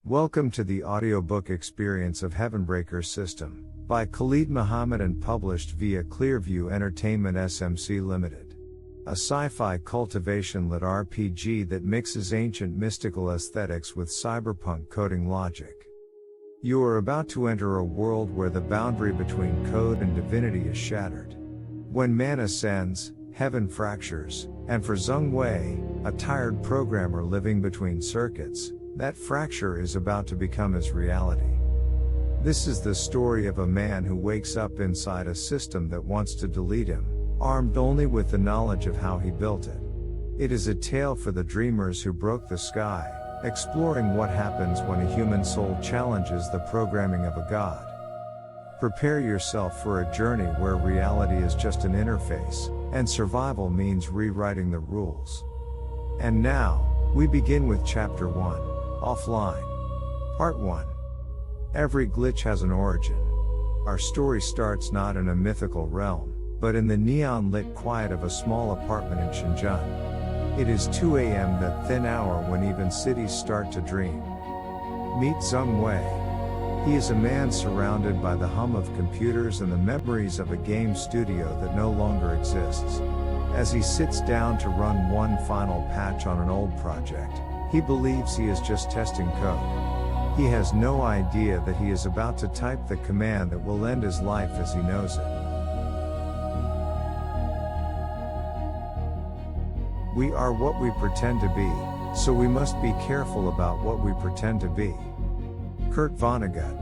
Welcome to the audiobook experience of Heavenbreaker System, by Khalid Muhammad and published via Clearview Entertainment SMC Limited. A sci-fi cultivation LitRPG that mixes ancient mystical aesthetics with cyberpunk coding logic. You are about to enter a world where the boundary between code and divinity is shattered. When man ascends, heaven fractures, and for Zeng Wei, a tired programmer living between circuits, that fracture is about to become his reality. This is the story of a man who wakes up inside a system that wants to delete him, armed only with the knowledge of how he built it. It is a tale for the dreamers who broke the sky, exploring what happens when a human soul challenges the programming of a god. Prepare yourself for a journey where reality is just an interface, and survival means rewriting the rules. And now, we begin with Chapter 1. Offline. Part 1. Every glitch has an origin. Our story starts not in a mythical realm, but in the neon-lit quiet of a small apartment in Shenzhen. It is 2 a.m., that thin hour when even cities start to dream. Meet Zeng Wei. He is a man surrounded by the hum of computers and the memories of a game studio that no longer exists. As he sits down to run one final patch on an old project, he believes he is just testing code. He has no idea that he is about to type the command that will end his life as he knows it. We are what we pretend to be, so we must be careful about what we pretend to be. Kurt Vonnegut.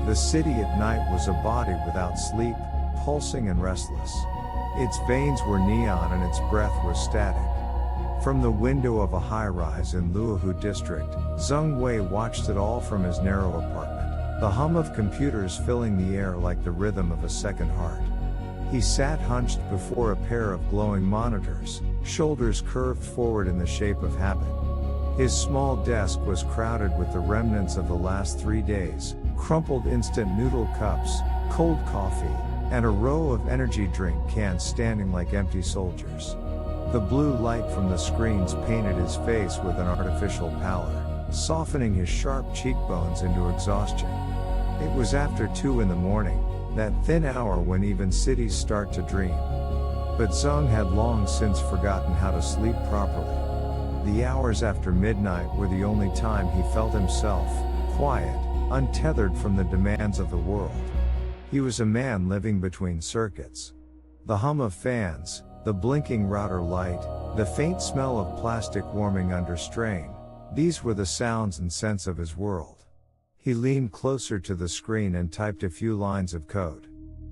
The city at night was a body without sleep, pulsing and restless. Its veins were neon and its breath was static. From the window of a high-rise in Luohu district, Zeng Wei watched it all from his narrow apartment, the hum of computers filling the air like the rhythm of a second heart. He sat hunched before a pair of glowing monitors, shoulders curved forward in the shape of habit. His small desk was crowded with the remnants of the last 3 days, crumpled instant noodle cups, cold coffee, and a row of energy drink cans standing like empty soldiers. The blue light from the screens painted his face with an artificial pallor, softening his sharp cheekbones into exhaustion. It was after 2 in the morning, that thin hour when even cities start to dream. But Zeng had long since forgotten how to sleep properly. The hours after midnight were the only time he felt himself, quiet, untethered from the demands of the world. He was a man living between circuits. The hum of fans, the blinking router light, the faint smell of plastic warming under strain, these were the sounds and scents of his world. He leaned closer to the screen and typed a few lines of code.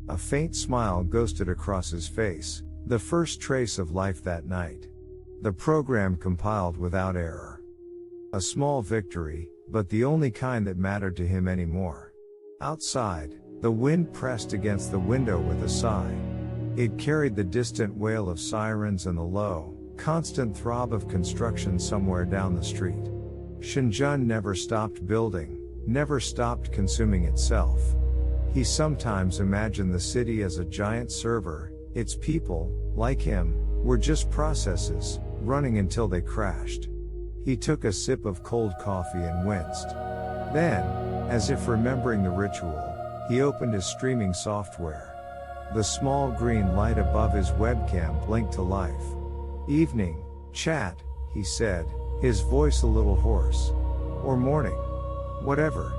A faint smile ghosted across his face, the first trace of life that night. The program compiled without error. A small victory, but the only kind that mattered to him anymore. Outside, the wind pressed against the window with a sigh. It carried the distant wail of sirens and the low, constant throb of construction somewhere down the street. Shenzhen never stopped building, never stopped consuming itself. He sometimes imagined the city as a giant server, its people, like him, were just processes, running until they crashed. He took a sip of cold coffee and winced. Then, as if remembering the ritual, he opened his streaming software. The small green light above his webcam blinked to life. "Evening, chat," he said, his voice a little hoarse. "Or morning. Whatever."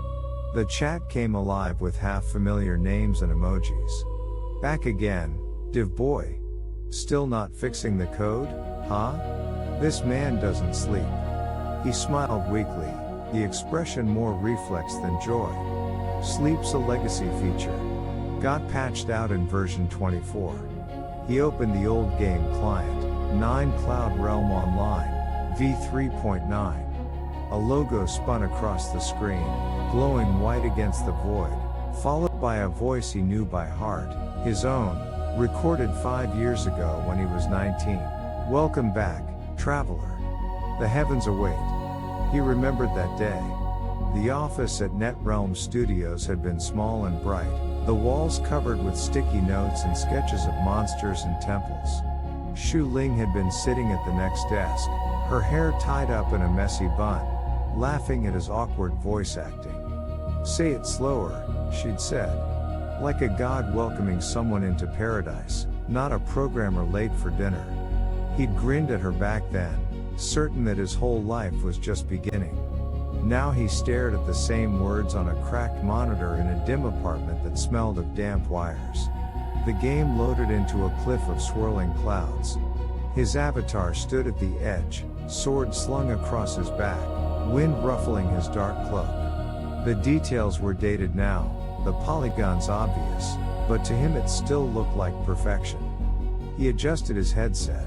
The chat came alive with half-familiar names and emojis. "Back again, div boy. Still not fixing the code, huh? This man doesn't sleep." He smiled weakly, the expression more reflex than joy. "Sleep's a legacy feature. Got patched out in version 24. He opened the old game client, Nine Cloud Realm Online, v3.9. A logo spun across the screen, glowing white against the void, followed by a voice he knew by heart, his own, recorded 5 years ago when he was 19. "Welcome back, traveler. The heavens await." He remembered that day. The office at NetRealm Studios had been small and bright, the walls covered with sticky notes and sketches of monsters and temples. Shu Ling had been sitting at the next desk, her hair tied up in a messy bun, laughing at his awkward voice acting. "Say it slower," she'd said. Like a god welcoming someone into paradise, not a programmer late for dinner. He'd grinned at her back then, certain that his whole life was just beginning. Now he stared at the same words on a cracked monitor in a dim apartment that smelled of damp wires. The game loaded into a cliff of swirling clouds. His avatar stood at the edge, sword slung across his back, wind ruffling his dark cloak. The details were dated now, the polygons obvious, but to him it still looked like perfection. He adjusted his headset.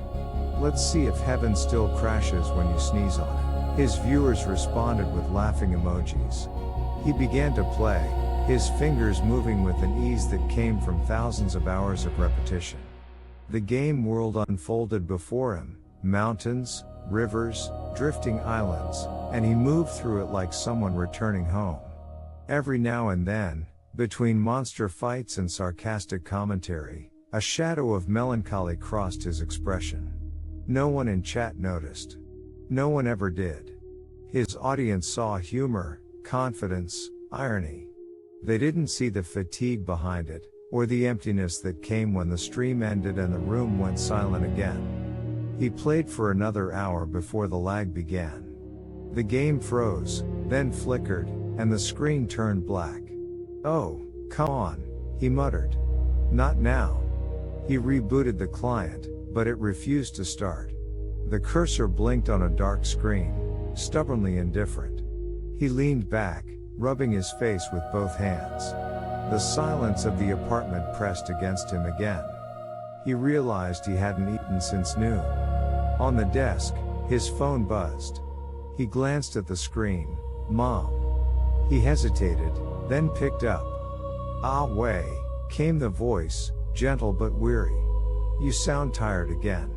"Let's see if heaven still crashes when you sneeze on it." His viewers responded with laughing emojis. He began to play, his fingers moving with an ease that came from thousands of hours of repetition. The game world unfolded before him, mountains, rivers, drifting islands, and he moved through it like someone returning home. Every now and then, between monster fights and sarcastic commentary, a shadow of melancholy crossed his expression. No one in chat noticed. No one ever did. His audience saw humor, confidence, irony. They didn't see the fatigue behind it, or the emptiness that came when the stream ended and the room went silent again. He played for another hour before the lag began. The game froze, then flickered, and the screen turned black. "Oh, come on," he muttered. "Not now." He rebooted the client, but it refused to start. The cursor blinked on a dark screen, stubbornly indifferent. He leaned back, rubbing his face with both hands. The silence of the apartment pressed against him again. He realized he hadn't eaten since noon. On the desk, his phone buzzed. He glanced at the screen. "Mom." He hesitated, then picked up. "Ah Wei," came the voice, gentle but weary. "You sound tired again.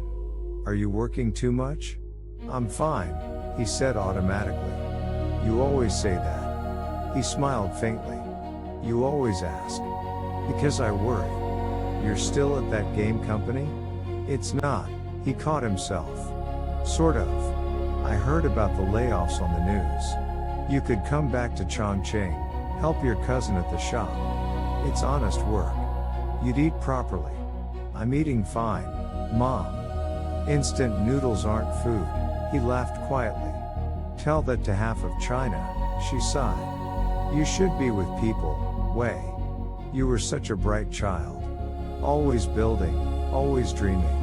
Are you working too much?" "I'm fine," he said automatically. "You always say that." He smiled faintly. "You always ask." "Because I worry." "You're still at that game company?" "It's not," he caught himself. "Sort of. I heard about the layoffs on the news. You could come back to Chongqing, help your cousin at the shop. It's honest work. You'd eat properly." "I'm eating fine, Mom." "Instant noodles aren't food," he laughed quietly. "Tell that to half of China," she sighed. "You should be with people, Wei. You were such a bright child. Always building, always dreaming.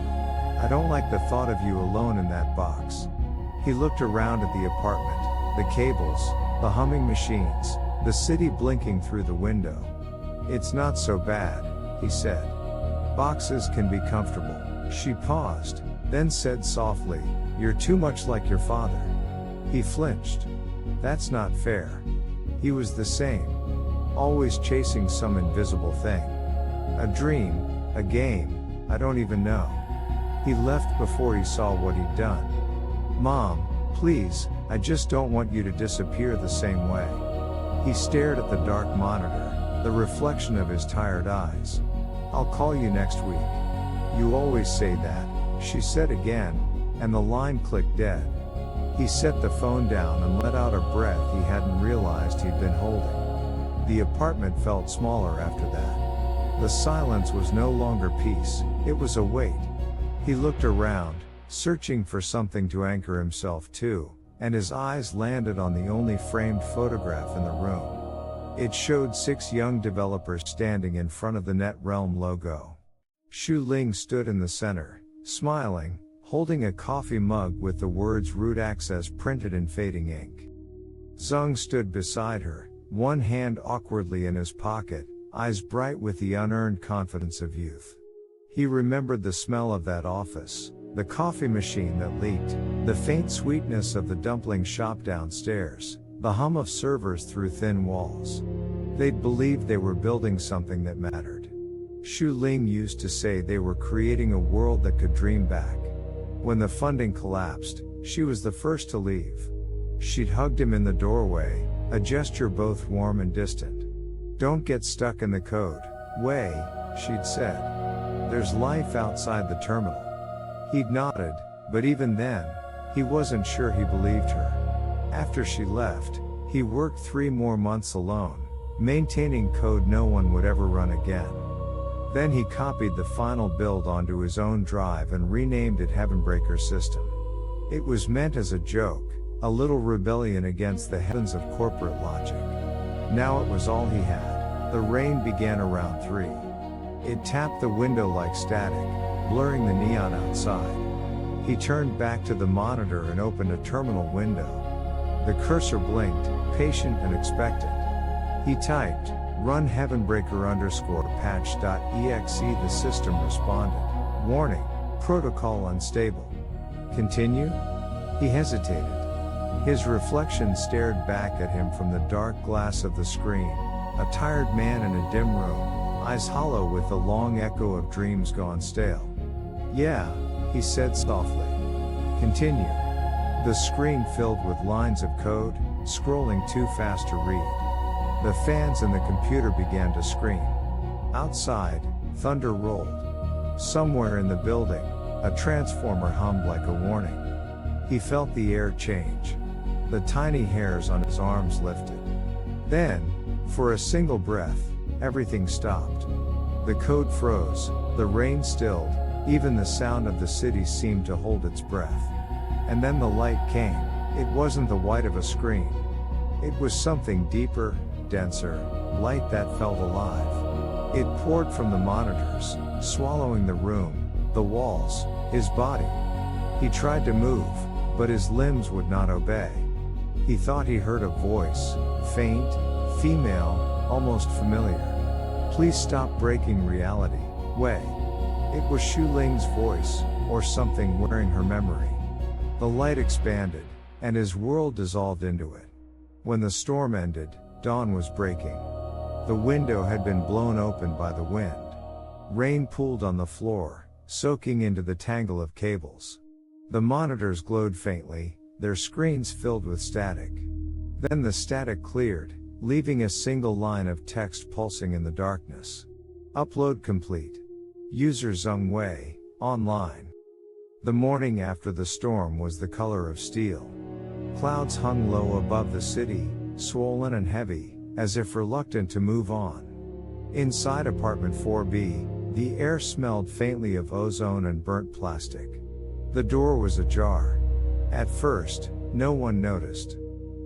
I don't like the thought of you alone in that box." He looked around at the apartment, the cables, the humming machines, the city blinking through the window. "It's not so bad," he said. "Boxes can be comfortable." She paused, then said softly, "You're too much like your father." He flinched. That's not fair. He was the same. Always chasing some invisible thing. A dream, a game, I don't even know. He left before he saw what he'd done. "Mom, please, I just don't want you to disappear the same way." He stared at the dark monitor, the reflection of his tired eyes. "I'll call you next week." "You always say that," she said again, and the line clicked dead. He set the phone down and let out a breath he hadn't realized he'd been holding. The apartment felt smaller after that. The silence was no longer peace, it was a weight. He looked around, searching for something to anchor himself to, and his eyes landed on the only framed photograph in the room. It showed 6 young developers standing in front of the NetRealm logo. Xu Ling stood in the center, smiling, holding a coffee mug with the words "Root Access" printed in fading ink. Zeng stood beside her, one hand awkwardly in his pocket, eyes bright with the unearned confidence of youth. He remembered the smell of that office, the coffee machine that leaked, the faint sweetness of the dumpling shop downstairs, the hum of servers through thin walls. They'd believed they were building something that mattered. Xu Ling used to say they were creating a world that could dream back. When the funding collapsed, she was the first to leave. She'd hugged him in the doorway, a gesture both warm and distant. "Don't get stuck in the code, Wei," she'd said. "There's life outside the terminal." He'd nodded, but even then, he wasn't sure he believed her. After she left, he worked 3 more months alone, maintaining code no one would ever run again. Then he copied the final build onto his own drive and renamed it Heavenbreaker System. It was meant as a joke, a little rebellion against the heavens of corporate logic. Now it was all he had. The rain began around 3. It tapped the window like static, blurring the neon outside. He turned back to the monitor and opened a terminal window. The cursor blinked, patient and expectant. He typed, "Run Heavenbreaker_patch.exe." The system responded. "Warning, protocol unstable. Continue?" He hesitated. His reflection stared back at him from the dark glass of the screen, a tired man in a dim room, eyes hollow with the long echo of dreams gone stale. "Yeah," he said softly. "Continue." The screen filled with lines of code, scrolling too fast to read. The fans in the computer began to scream. Outside, thunder rolled. Somewhere in the building, a transformer hummed like a warning. He felt the air change. The tiny hairs on his arms lifted. Then, for a single breath, everything stopped. The code froze, the rain stilled, even the sound of the city seemed to hold its breath. And then the light came. It wasn't the white of a screen. It was something deeper, denser, light that felt alive. It poured from the monitors, swallowing the room, the walls, his body. He tried to move, but his limbs would not obey. He thought he heard a voice, faint, female, almost familiar. "Please stop breaking reality, Wei." It was Xu Ling's voice, or something wearing her memory. The light expanded, and his world dissolved into it. When the storm ended, dawn was breaking. The window had been blown open by the wind. Rain pooled on the floor, soaking into the tangle of cables. The monitors glowed faintly, their screens filled with static. Then the static cleared, leaving a single line of text pulsing in the darkness. Upload complete. User Zeng Wei, online. The morning after the storm was the color of steel. Clouds hung low above the city, swollen and heavy, as if reluctant to move on. Inside apartment 4B, the air smelled faintly of ozone and burnt plastic. The door was ajar. At first, no one noticed.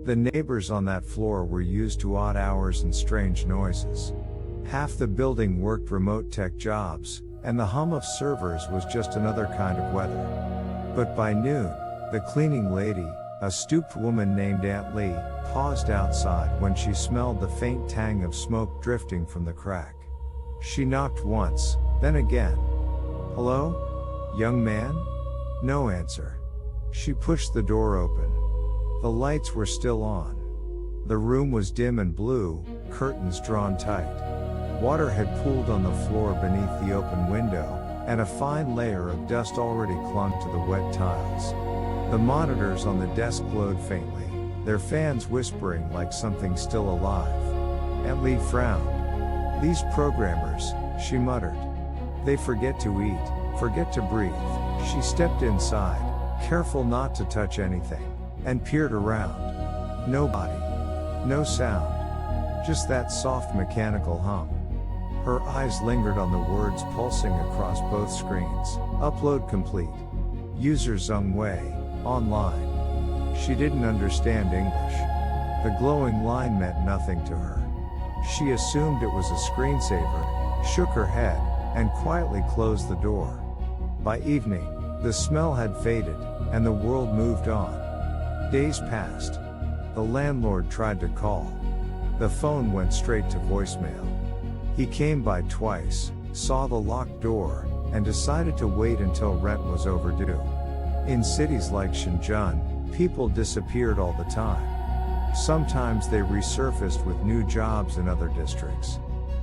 The neighbors on that floor were used to odd hours and strange noises. Half the building worked remote tech jobs, and the hum of servers was just another kind of weather. But by noon, the cleaning lady, a stooped woman named Aunt Lee, paused outside when she smelled the faint tang of smoke drifting from the crack. She knocked once, then again. "Hello? Young man?" No answer. She pushed the door open. The lights were still on. The room was dim and blue, curtains drawn tight. Water had pooled on the floor beneath the open window, and a fine layer of dust already clung to the wet tiles. The monitors on the desk glowed faintly, their fans whispering like something still alive. Aunt Lee frowned. "These programmers," she muttered. "They forget to eat, forget to breathe." She stepped inside, careful not to touch anything, and peered around. Nobody. No sound. Just that soft mechanical hum. Her eyes lingered on the words pulsing across both screens. Upload complete. User Zeng Wei, online. She didn't understand English. The glowing line meant nothing to her. She assumed it was a screensaver, shook her head, and quietly closed the door. By evening, the smell had faded, and the world moved on. Days passed. The landlord tried to call. The phone went straight to voicemail. He came by twice, saw the locked door, and decided to wait until rent was overdue. In cities like Shenzhen, people disappeared all the time. Sometimes they resurfaced with new jobs in other districts.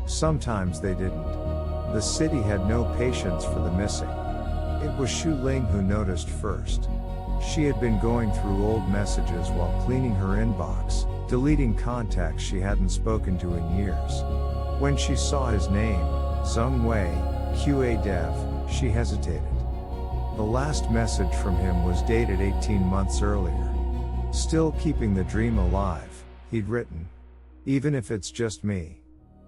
Sometimes they didn't. The city had no patience for the missing. It was Xu Ling who noticed first. She had been going through old messages while cleaning her inbox, deleting contacts she hadn't spoken to in years. When she saw his name, Zeng Wei, QA Dev, she hesitated. The last message from him was dated 18 months earlier. Still keeping the dream alive, he'd written. Even if it's just me.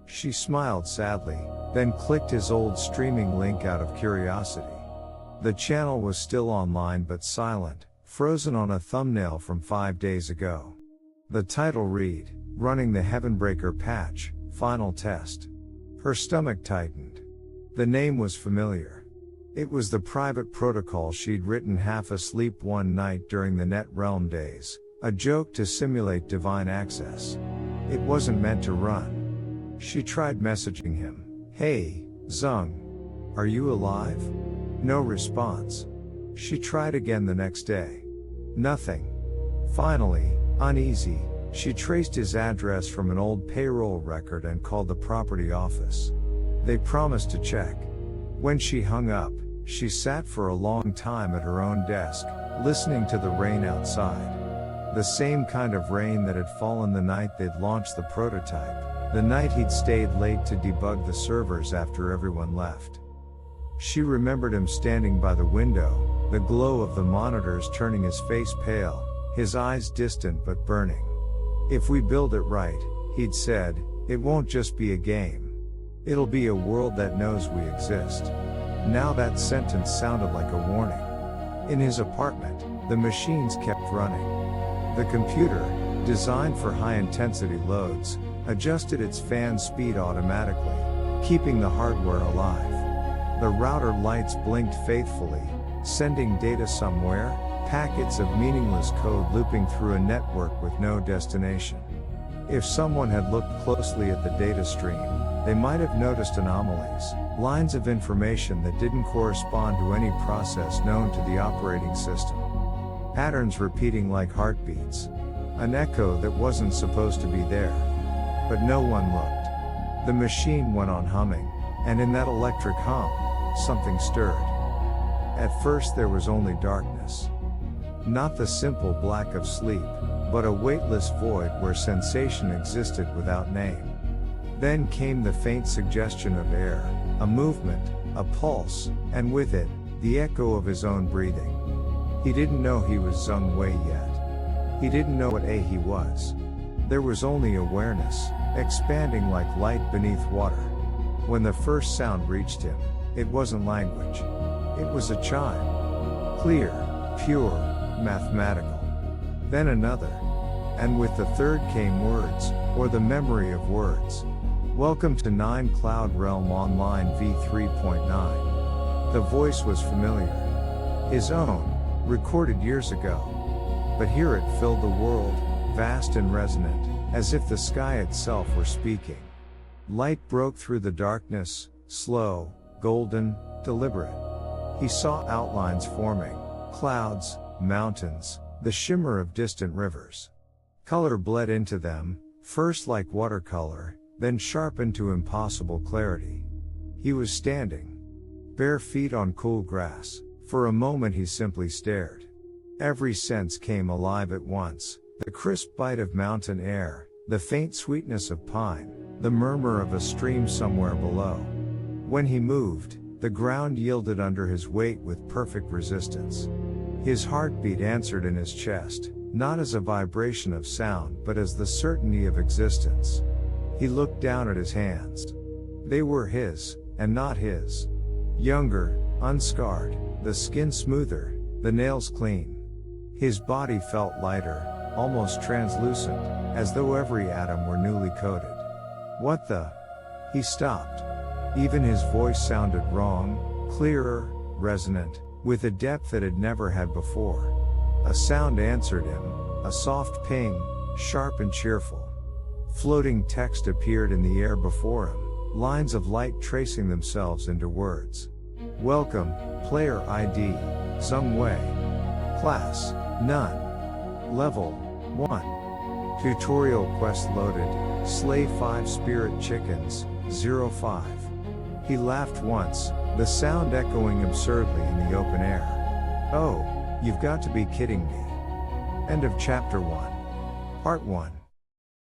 She smiled sadly, then clicked his old streaming link out of curiosity. The channel was still online but silent, frozen on a thumbnail from 5 days ago. The title read, Running the Heavenbreaker Patch, Final Test. Her stomach tightened. The name was familiar. It was the private protocol she'd written half asleep one night during the Net Realm days, a joke to simulate divine access. It wasn't meant to run. She tried messaging him. Hey, Zeng. Are you alive? No response. She tried again the next day. Nothing. Finally, uneasy, she traced his address from an old payroll record and called the property office. They promised to check. When she hung up, she sat for a long time at her own desk, listening to the rain outside. The same kind of rain that had fallen the night they'd launched the prototype, the night he'd stayed late to debug the servers after everyone left. She remembered him standing by the window, the glow of the monitors turning his face pale, his eyes distant but burning. If we build it right, he'd said, it won't just be a game. It'll be a world that knows we exist. Now that sentence sounded like a warning. In his apartment, the machines kept running. The computer, designed for high-intensity loads, adjusted its fan speed automatically, keeping the hardware alive. The router lights blinked faithfully, sending data somewhere, packets of meaningless code looping through a network with no destination. If someone had looked closely at the data stream, they might have noticed anomalies, lines of information that didn't correspond to any process known to the operating system. Patterns repeating like heartbeats. An echo that wasn't supposed to be there. But no one looked. The machine went on humming, and in that electric hum, something stirred. At first there was only darkness. Not the simple black of sleep, but a weightless void where sensation existed without name. Then came the faint suggestion of air, a movement, a pulse, and with it, the echo of his own breathing. He didn't know he was Zeng Wei yet. He didn't know what he was. There was only awareness, expanding like light beneath water. When the first sound reached him, it wasn't language. It was a chime. Clear, pure, mathematical. Then another. And with the third came words, or the memory of words. Welcome to Nine Cloud Realm Online v3.9. The voice was familiar. His own, recorded years ago. But here it filled the world, vast and resonant, as if the sky itself were speaking. Light broke through the darkness, slow, golden, deliberate. He saw outlines forming, clouds, mountains, the shimmer of distant rivers. Color bled into them, first like watercolor, then sharpened to impossible clarity. He was standing, bare feet on cool grass. For a moment he simply stared. Every sense came alive at once, the crisp bite of mountain air, the faint sweetness of pine, the murmur of a stream somewhere below. When he moved, the ground yielded under his weight with perfect resistance. His heartbeat answered in his chest, not as a vibration of sound but as the certainty of existence. He looked down at his hands. They were his, and not his. Younger, unscarred, the skin smoother, the nails clean. His body felt lighter, almost translucent, as though every atom were newly coated. What the? He stopped. Even his voice sounded wrong, clearer, resonant, with a depth it had never had before. A sound answered him, a soft ping, sharp and cheerful. Floating text appeared in the air before him, lines of light tracing themselves into words. Welcome, player ID, Zeng Wei. Class, none. Level, 1. Tutorial quest loaded, slay 5 spirit chickens, 05. He laughed once, the sound echoing absurdly in the open air. Oh, you've got to be kidding me. End of Chapter 1. Part 1.